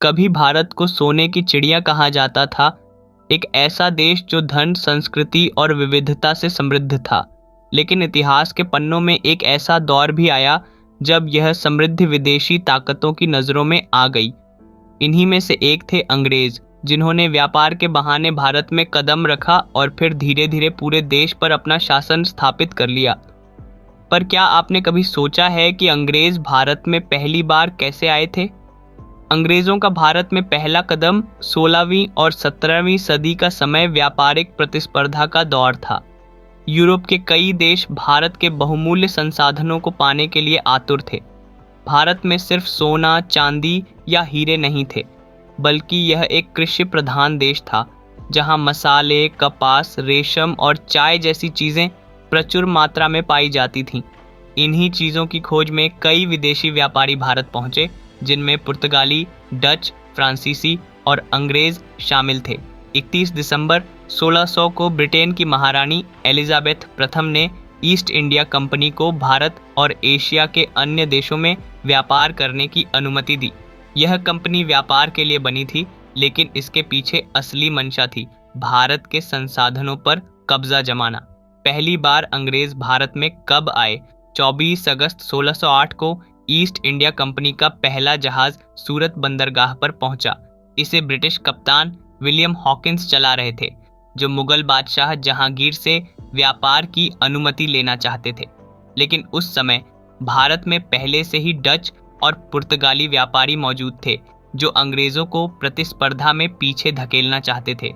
कभी भारत को सोने की चिड़िया कहा जाता था, एक ऐसा देश जो धन, संस्कृति और विविधता से समृद्ध था। लेकिन इतिहास के पन्नों में एक ऐसा दौर भी आया जब यह समृद्धि विदेशी ताकतों की नज़रों में आ गई। इन्हीं में से एक थे अंग्रेज, जिन्होंने व्यापार के बहाने भारत में कदम रखा और फिर धीरे धीरे पूरे देश पर अपना शासन स्थापित कर लिया। पर क्या आपने कभी सोचा है कि अंग्रेज भारत में पहली बार कैसे आए थे? अंग्रेजों का भारत में पहला कदम 16वीं और 17वीं सदी का समय व्यापारिक प्रतिस्पर्धा का दौर था। यूरोप के कई देश भारत के बहुमूल्य संसाधनों को पाने के लिए आतुर थे। भारत में सिर्फ सोना, चांदी या हीरे नहीं थे, बल्कि यह एक कृषि प्रधान देश था, जहां मसाले, कपास, रेशम और चाय जैसी चीजें प्रचुर मात्रा में पाई जाती थीं। इन्हीं चीजों की खोज में कई विदेशी व्यापारी भारत पहुंचे, जिनमें पुर्तगाली, डच, फ्रांसीसी और अंग्रेज शामिल थे। 31 दिसंबर 1600 को ब्रिटेन की महारानी एलिजाबेथ प्रथम ने ईस्ट इंडिया कंपनी को भारत और एशिया के अन्य देशों में व्यापार करने की अनुमति दी। यह कंपनी व्यापार के लिए बनी थी, लेकिन इसके पीछे असली मंशा थी भारत के संसाधनों पर कब्जा जमाना। पहली बार अंग्रेज भारत में कब आए? 24 अगस्त 1608 को ईस्ट इंडिया कंपनी का पहला जहाज सूरत बंदरगाह पर पहुंचा। इसे ब्रिटिश कप्तान विलियम हॉकिंस चला रहे थे, जो मुगल बादशाह जहांगीर से व्यापार की अनुमति लेना चाहते थे। लेकिन उस समय भारत में पहले से ही डच और पुर्तगाली व्यापारी मौजूद थे, जो अंग्रेजों को प्रतिस्पर्धा में पीछे धकेलना चाहते थे।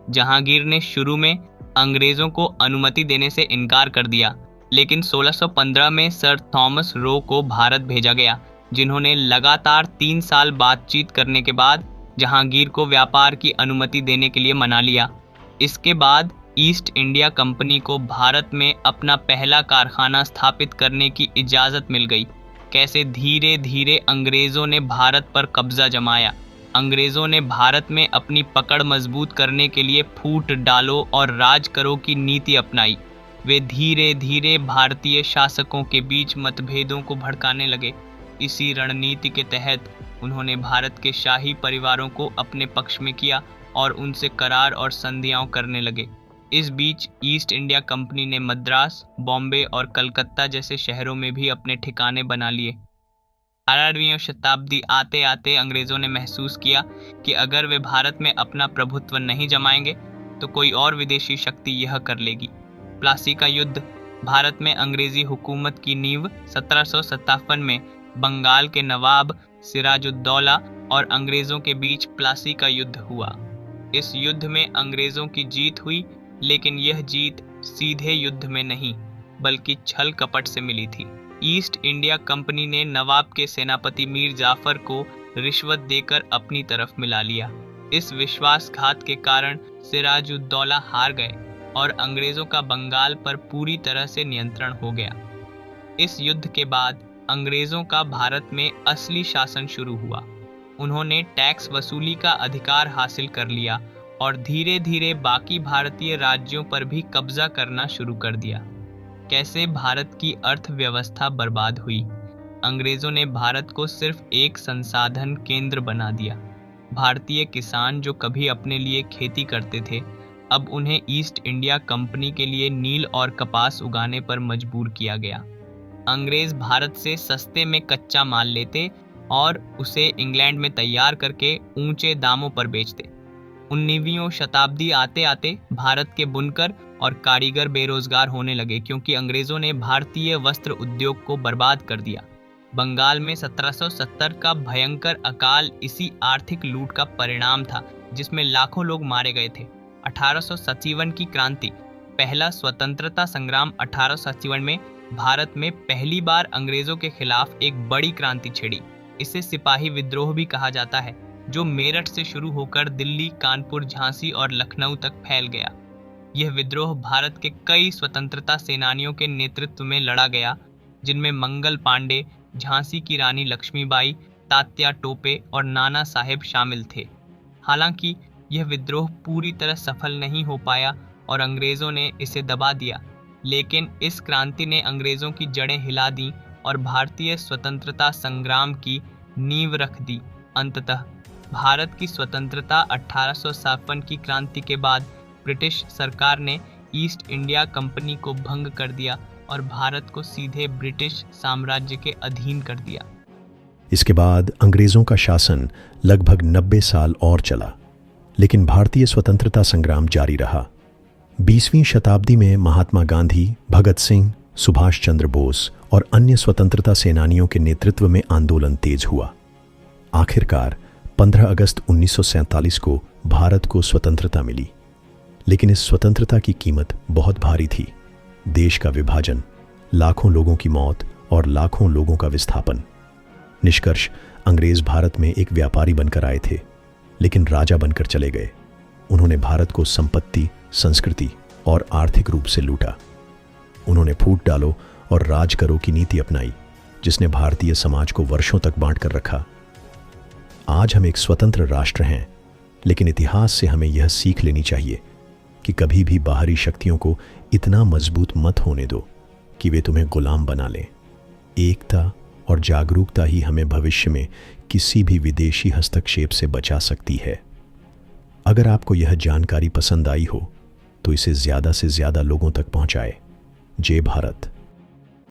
जहांगीर ने शुरू में अंग्रेजों को अनुमति देने से इनकार कर दिया, लेकिन 1615 में सर थॉमस रो को भारत भेजा गया, जिन्होंने लगातार 3 साल बातचीत करने के बाद जहांगीर को व्यापार की अनुमति देने के लिए मना लिया। इसके बाद ईस्ट इंडिया कंपनी को भारत में अपना पहला कारखाना स्थापित करने की इजाज़त मिल गई। कैसे धीरे धीरे अंग्रेज़ों ने भारत पर कब्जा जमाया। अंग्रेज़ों ने भारत में अपनी पकड़ मजबूत करने के लिए फूट डालो और राज करो की नीति अपनाई। वे धीरे धीरे भारतीय शासकों के बीच मतभेदों को भड़काने लगे। इसी रणनीति के तहत उन्होंने भारत के शाही परिवारों को अपने पक्ष में किया और उनसे करार और संधियां करने लगे। इस बीच ईस्ट इंडिया कंपनी ने मद्रास, बॉम्बे और कलकत्ता जैसे शहरों में भी अपने ठिकाने बना लिए। 18वीं शताब्दी आते आते अंग्रेजों ने महसूस किया कि अगर वे भारत में अपना प्रभुत्व नहीं जमाएंगे तो कोई और विदेशी शक्ति यह कर लेगी। प्लासी का युद्ध, भारत में अंग्रेजी हुकूमत की नींव। 1757 में बंगाल के नवाब सिराजुद्दौला और अंग्रेजों के बीच प्लासी का युद्ध हुआ। इस युद्ध में अंग्रेजों की जीत हुई, लेकिन यह जीत सीधे युद्ध में नहीं, बल्कि छल कपट से मिली थी। ईस्ट इंडिया कंपनी ने नवाब के सेनापति मीर जाफर को रिश्वत देकर अपनी तरफ मिला लिया। इस विश्वासघात के कारण सिराजुद्दौला हार गए और अंग्रेजों का बंगाल पर पूरी तरह से नियंत्रण हो गया। इस युद्ध के बाद अंग्रेजों का भारत में असली शासन शुरू हुआ। उन्होंने टैक्स वसूली का अधिकार हासिल कर लिया और धीरे धीरे बाकी भारतीय राज्यों पर भी कब्जा करना शुरू कर दिया। कैसे भारत की अर्थव्यवस्था बर्बाद हुई। अंग्रेजों ने भारत को सिर्फ एक संसाधन केंद्र बना दिया। भारतीय किसान जो कभी अपने लिए खेती करते थे, अब उन्हें ईस्ट इंडिया कंपनी के लिए नील और कपास उगाने पर मजबूर किया गया। अंग्रेज भारत से सस्ते में कच्चा माल लेते और उसे इंग्लैंड में तैयार करके ऊंचे दामों पर बेचते। 19वीं शताब्दी आते आते भारत के बुनकर और कारीगर बेरोजगार होने लगे, क्योंकि अंग्रेजों ने भारतीय वस्त्र उद्योग को बर्बाद कर दिया। बंगाल में 1770 का भयंकर अकाल इसी आर्थिक लूट का परिणाम था, जिसमें लाखों लोग मारे गए थे। 1857 की क्रांति, पहला स्वतंत्रता संग्राम। 1857 में भारत में पहली बार अंग्रेजों के खिलाफ एक बड़ी क्रांति छिड़ी। इसे सिपाही विद्रोह भी कहा जाता है, जो मेरठ से शुरू होकर दिल्ली, कानपुर, झांसी और लखनऊ तक फैल गया। यह विद्रोह भारत के कई स्वतंत्रता सेनानियों के नेतृत्व में लड़ा गया, जिनमें मंगल पांडे, झांसी की रानी लक्ष्मीबाई, तात्या टोपे और नाना साहेब शामिल थे। हालांकि यह विद्रोह पूरी तरह सफल नहीं हो पाया और अंग्रेजों ने इसे दबा दिया, लेकिन इस क्रांति ने अंग्रेजों की जड़ें हिला दी और भारतीय स्वतंत्रता संग्राम की नींव रख दी। अंततः भारत की स्वतंत्रता 1857 की क्रांति के बाद ब्रिटिश सरकार ने ईस्ट इंडिया कंपनी को भंग कर दिया और भारत को सीधे ब्रिटिश साम्राज्य के अधीन कर दिया। इसके बाद अंग्रेजों का शासन लगभग 90 साल और चला, लेकिन भारतीय स्वतंत्रता संग्राम जारी रहा। 20वीं शताब्दी में महात्मा गांधी, भगत सिंह, सुभाष चंद्र बोस और अन्य स्वतंत्रता सेनानियों के नेतृत्व में आंदोलन तेज हुआ। आखिरकार 15 अगस्त 1947 को भारत को स्वतंत्रता मिली, लेकिन इस स्वतंत्रता की कीमत बहुत भारी थी। देश का विभाजन, लाखों लोगों की मौत और लाखों लोगों का विस्थापन। निष्कर्ष, अंग्रेज भारत में एक व्यापारी बनकर आए थे, लेकिन राजा बनकर चले गए। उन्होंने भारत को संपत्ति, संस्कृति और आर्थिक रूप से लूटा। उन्होंने फूट डालो और राज करो की नीति अपनाई, जिसने भारतीय समाज को वर्षों तक बांट कर रखा। आज हम एक स्वतंत्र राष्ट्र हैं, लेकिन इतिहास से हमें यह सीख लेनी चाहिए कि कभी भी बाहरी शक्तियों को इतना मजबूत मत होने दो कि वे तुम्हें गुलाम बना लें। एकता और जागरूकता ही हमें भविष्य में किसी भी विदेशी हस्तक्षेप से बचा सकती है। अगर आपको यह जानकारी पसंद आई हो तो इसे ज़्यादा से ज़्यादा लोगों तक पहुंचाएं। जय भारत।